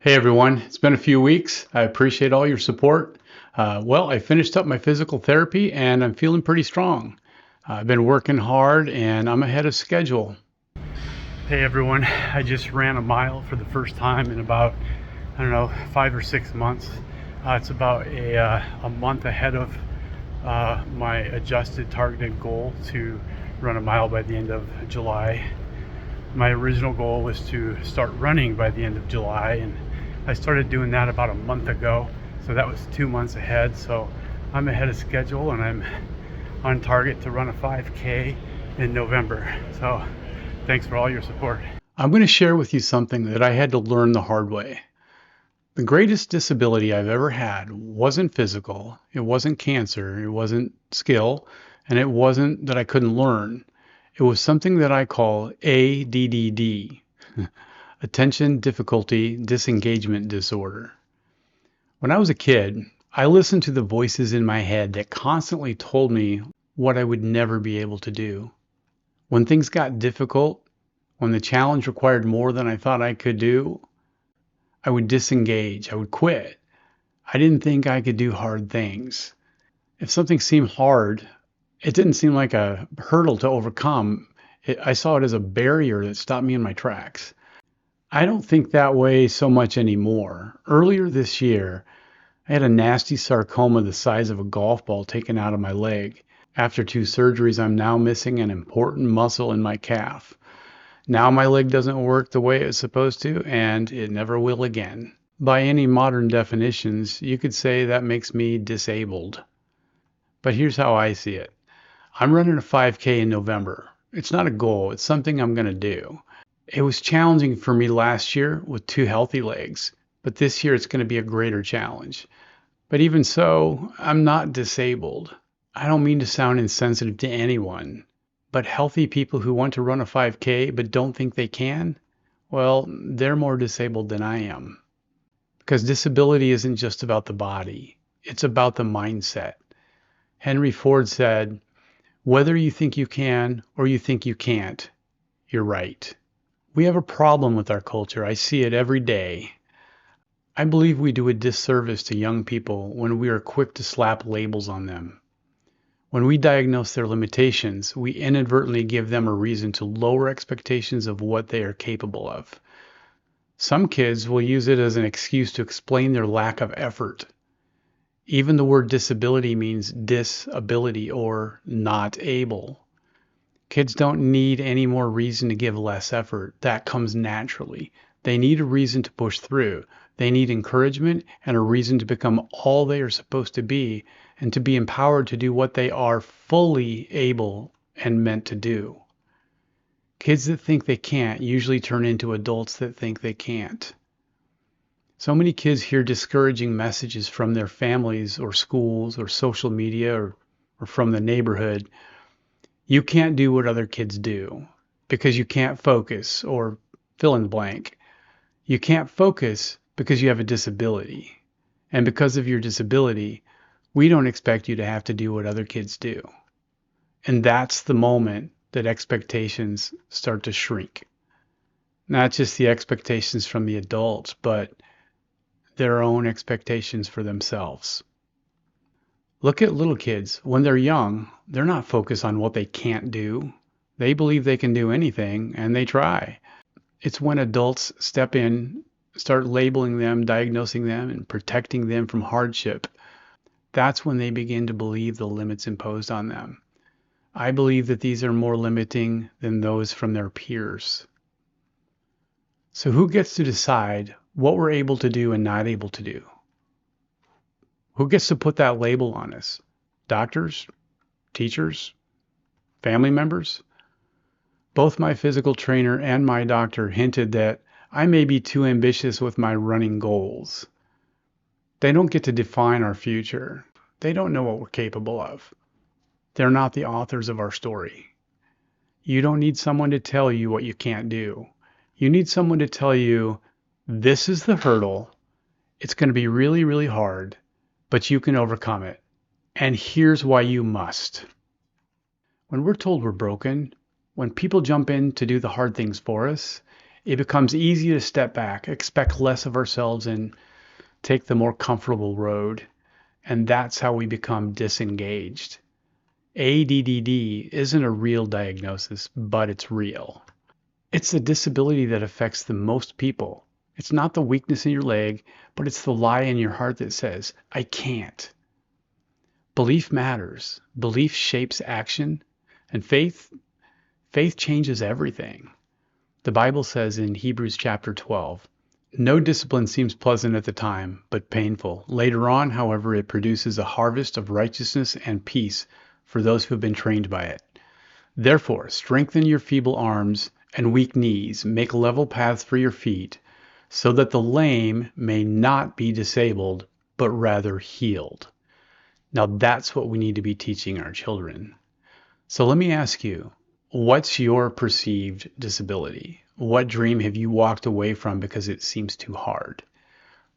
Hey everyone, it's been a few weeks. I appreciate all your support. I finished up my physical therapy and I'm feeling pretty strong. I've been working hard and I'm ahead of schedule. Hey everyone, I just ran a mile for the first time in about, 5 or 6 months. It's about a month ahead of my adjusted targeted goal to run a mile by the end of July. My original goal was to start running by the end of July, and I started doing that about a month ago. So that was 2 months ahead. So I'm ahead of schedule and I'm on target to run a 5K in November. So thanks for all your support. I'm going to share with you something that I had to learn the hard way. The greatest disability I've ever had wasn't physical, it wasn't cancer, it wasn't skill, and it wasn't that I couldn't learn. It was something that I call ADDD, Attention Difficulty Disengagement Disorder. When I was a kid, I listened to the voices in my head that constantly told me what I would never be able to do. When things got difficult, when the challenge required more than I thought I could do, I would disengage, I would quit. I didn't think I could do hard things. If something seemed hard, it didn't seem like a hurdle to overcome. I saw it as a barrier that stopped me in my tracks. I don't think that way so much anymore. Earlier this year, I had a nasty sarcoma the size of a golf ball taken out of my leg. After 2 surgeries, I'm now missing an important muscle in my calf. Now my leg doesn't work the way it's supposed to, and it never will again. By any modern definitions, you could say that makes me disabled. But here's how I see it. I'm running a 5K in November. It's not a goal, it's something I'm going to do. It was challenging for me last year with 2 healthy legs, but this year it's going to be a greater challenge. But even so, I'm not disabled. I don't mean to sound insensitive to anyone, but healthy people who want to run a 5K but don't think they can, well, they're more disabled than I am. Because disability isn't just about the body, it's about the mindset. Henry Ford said, "Whether you think you can or you think you can't, you're right." We have a problem with our culture. I see it every day. I believe we do a disservice to young people when we are quick to slap labels on them. When we diagnose their limitations, we inadvertently give them a reason to lower expectations of what they are capable of. Some kids will use it as an excuse to explain their lack of effort. Even the word disability means disability or not able. Kids don't need any more reason to give less effort. That comes naturally. They need a reason to push through. They need encouragement and a reason to become all they are supposed to be and to be empowered to do what they are fully able and meant to do. Kids that think they can't usually turn into adults that think they can't. So many kids hear discouraging messages from their families or schools or social media or from the neighborhood. You can't do what other kids do because you can't focus, or fill in the blank. You can't focus because you have a disability. And because of your disability, we don't expect you to have to do what other kids do. And that's the moment that expectations start to shrink. Not just the expectations from the adults, but their own expectations for themselves. Look at little kids. When they're young, they're not focused on what they can't do. They believe they can do anything, and they try. It's when adults step in, start labeling them, diagnosing them, and protecting them from hardship. That's when they begin to believe the limits imposed on them. I believe that these are more limiting than those from their peers. So who gets to decide what we're able to do and not able to do? Who gets to put that label on us? Doctors? Teachers? Family members? Both my physical trainer and my doctor hinted that I may be too ambitious with my running goals. They don't get to define our future. They don't know what we're capable of. They're not the authors of our story. You don't need someone to tell you what you can't do. You need someone to tell you, this is the hurdle. It's going to be really, really hard, but you can overcome it. And here's why you must. When we're told we're broken, when people jump in to do the hard things for us, It becomes easy to step back, expect less of ourselves, and take the more comfortable road. And that's how we become disengaged. ADDD isn't a real diagnosis, but it's real. It's a disability that affects the most people. It's not the weakness in your leg, but it's the lie in your heart that says, I can't. Belief matters. Belief shapes action, and faith changes everything. The Bible says in Hebrews chapter 12, no discipline seems pleasant at the time, but painful. Later on, however, it produces a harvest of righteousness and peace for those who have been trained by it. Therefore, strengthen your feeble arms and weak knees, make level paths for your feet, so that the lame may not be disabled, but rather healed. Now that's what we need to be teaching our children. So let me ask you, what's your perceived disability? What dream have you walked away from because it seems too hard?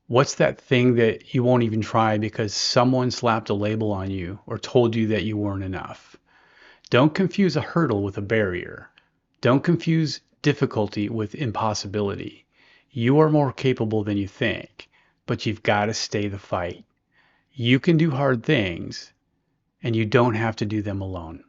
What's that thing that you won't even try because someone slapped a label on you or told you that you weren't enough? Don't confuse a hurdle with a barrier. Don't confuse difficulty with impossibility. You are more capable than you think, but you've got to stay the fight. You can do hard things, and you don't have to do them alone.